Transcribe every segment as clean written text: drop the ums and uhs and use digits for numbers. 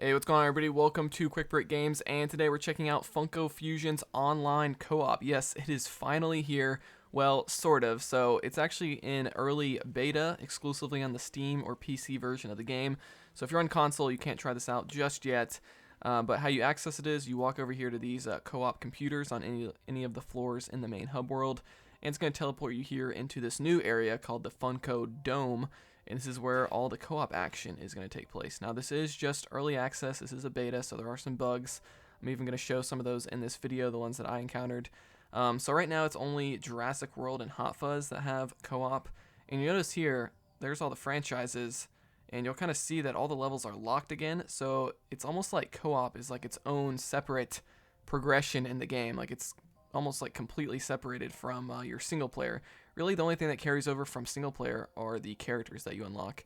Hey, what's going on, everybody? Welcome to Quick Break Games, and today we're checking out Funko Fusion's online co-op. Yes, it is finally here. Well, sort of. So it's actually in early beta, exclusively on the Steam or PC version of the game. So if you're on console, you can't try this out just yet. But how you access it is you walk over here to these co-op computers on any of the floors in the main hub world, and it's going to teleport you here into this new area called the Funko Dome. And this is where all the co-op action is going to take place. Now, this is just early access. This is a beta, so there are some bugs. I'm even going to show some of those in this video, the ones that I encountered. So right now, it's only Jurassic World and Hot Fuzz that have co-op. And you notice here, there's all the franchises, and you'll kind of see that all the levels are locked again. So it's almost like co-op is like its own separate progression in the game. Like it's almost like completely separated from your single player. Really, the only thing that carries over from single player are the characters that you unlock.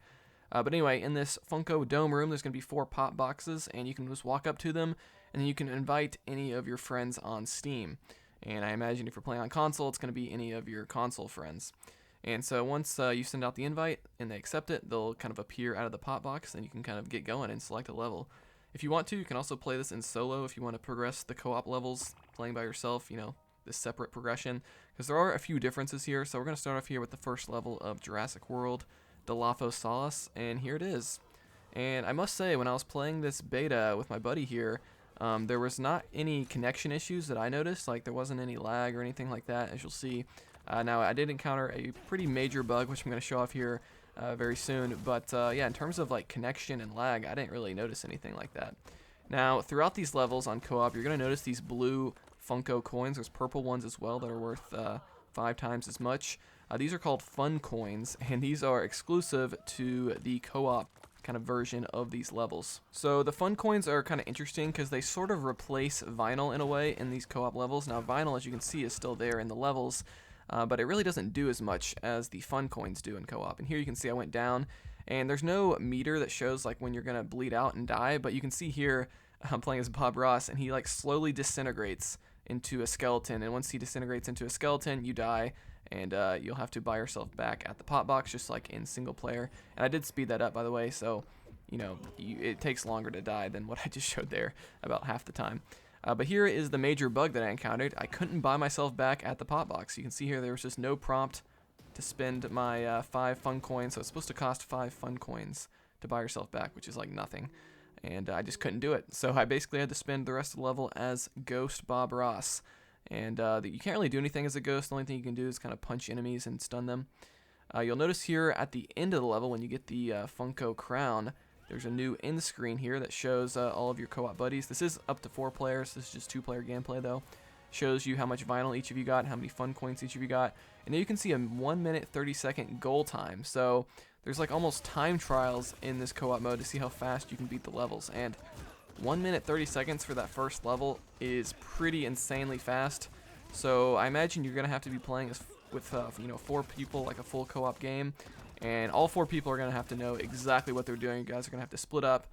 But anyway, in this Funko Dome room, there's going to be 4 pop boxes, and you can just walk up to them, and then you can invite any of your friends on Steam. And I imagine if you're playing on console, it's going to be any of your console friends. And so once you send out the invite and they accept it, they'll kind of appear out of the pop box, and you can kind of get going and select a level. If you want to, you can also play this in solo if you want to progress the co-op levels, playing by yourself, you know, this separate progression, because there are a few differences here. So we're going to start off here with the first level of Jurassic World, Dilophosaurus, and here it is. And I must say, when I was playing this beta with my buddy here, there was not any connection issues that I noticed. Like, there wasn't any lag or anything like that, as you'll see. Now, I did encounter a pretty major bug, which I'm going to show off here very soon. But yeah, in terms of like connection and lag, I didn't really notice anything like that. Now, throughout these levels on co-op, you're going to notice these blue Funko coins. There's purple ones as well that are worth 5 times as much. These are called Funkoins, and these are exclusive to the co-op kind of version of these levels. So the Funkoins are kind of interesting because they sort of replace vinyl in a way in these co-op levels. Now, vinyl, as you can see, is still there in the levels, but it really doesn't do as much as the Funkoins do in co-op. And here you can see I went down, and there's no meter that shows like when you're gonna bleed out and die, but you can see here I'm playing as Bob Ross, and he like slowly disintegrates into a skeleton, and once he disintegrates into a skeleton, you die, and you'll have to buy yourself back at the pop box, just like in single player. And I did speed that up, by the way, so you know it takes longer to die than what I just showed there, about half the time. But here is the major bug that I encountered. I couldn't buy myself back at the pop box. You can see here there was just no prompt to spend my 5 fun coins, so it's supposed to cost 5 fun coins to buy yourself back, which is like nothing. And I just couldn't do it. So I basically had to spend the rest of the level as Ghost Bob Ross. And you can't really do anything as a ghost. The only thing you can do is kind of punch enemies and stun them. You'll notice here at the end of the level, when you get the Funko crown, there's a new end screen here that shows all of your co-op buddies. This is up to 4 players. This is just 2-player gameplay, though. Shows you how much vinyl each of you got, how many fun coins each of you got. And then you can see a 1 minute 30-second goal time. So there's like almost time trials in this co-op mode to see how fast you can beat the levels. And 1 minute 30 seconds for that first level is pretty insanely fast. So I imagine you're going to have to be playing with 4 people, like a full co-op game. And all 4 people are going to have to know exactly what they're doing. You guys are going to have to split up,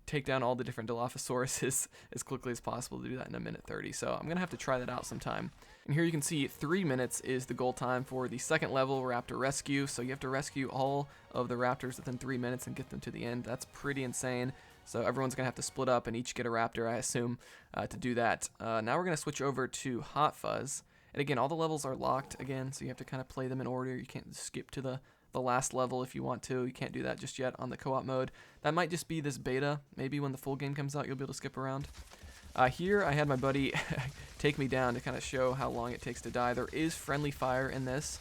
take down all the different Dilophosauruses as quickly as possible to do that in 1 minute 30. So I'm going to have to try that out sometime. And here you can see 3 minutes is the goal time for the second level, Raptor Rescue. So you have to rescue all of the raptors within 3 minutes and get them to the end. That's pretty insane. So everyone's going to have to split up and each get a raptor, I assume, to do that. Now we're going to switch over to Hot Fuzz. And again, all the levels are locked again, so you have to kind of play them in order. You can't skip to the last level if you want to. You can't do that just yet on the co-op mode. That might just be this beta. Maybe when the full game comes out, you'll be able to skip around. Here I had my buddy take me down to kind of show how long it takes to die. There is friendly fire in this,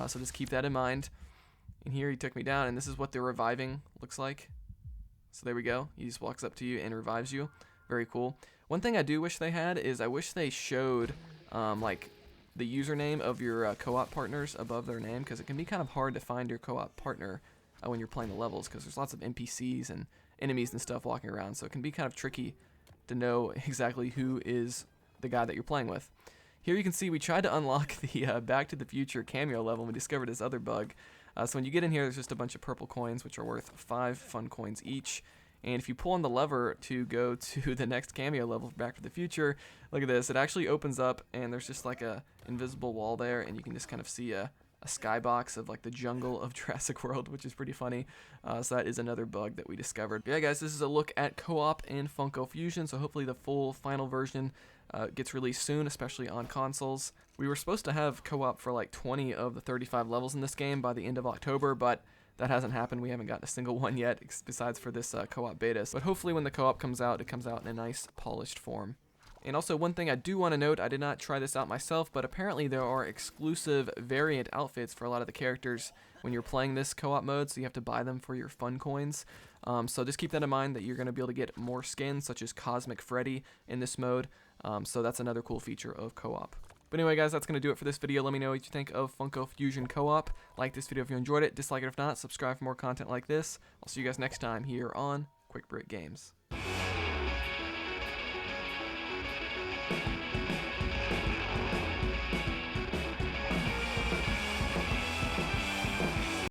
so just keep that in mind. And here he took me down, and this is what the reviving looks like. So there we go. He just walks up to you and revives you. Very cool. One thing I do wish they had is I wish they showed like the username of your co-op partners above their name, because it can be kind of hard to find your co-op partner when you're playing the levels, because there's lots of NPCs and enemies and stuff walking around, so it can be kind of tricky to know exactly who is the guy that you're playing with. Here you can see we tried to unlock the Back to the Future cameo level, and we discovered this other bug. So when you get in here, there's just a bunch of purple coins, which are worth 5 fun coins each. And if you pull on the lever to go to the next cameo level for Back to the Future, look at this. It actually opens up, and there's just like a invisible wall there, and you can just kind of see a a skybox of like the jungle of Jurassic World, which is pretty funny. So that is another bug that we discovered. But yeah, guys, this is a look at co-op in Funko Fusion. So hopefully the full final version gets released soon, especially on consoles. We were supposed to have co-op for like 20 of the 35 levels in this game by the end of October, but that hasn't happened. We haven't gotten a single one yet, besides for this co-op beta. But hopefully when the co-op comes out, it comes out in a nice polished form. And also one thing I do want to note, I did not try this out myself, but apparently there are exclusive variant outfits for a lot of the characters when you're playing this co-op mode, so you have to buy them for your Funkoins. So just keep that in mind, that you're going to be able to get more skins, such as Cosmic Freddy in this mode. So that's another cool feature of co-op. But anyway, guys, that's going to do it for this video. Let me know what you think of Funko Fusion Co-op. Like this video if you enjoyed it. Dislike it if not. Subscribe for more content like this. I'll see you guys next time here on Quick Break Games.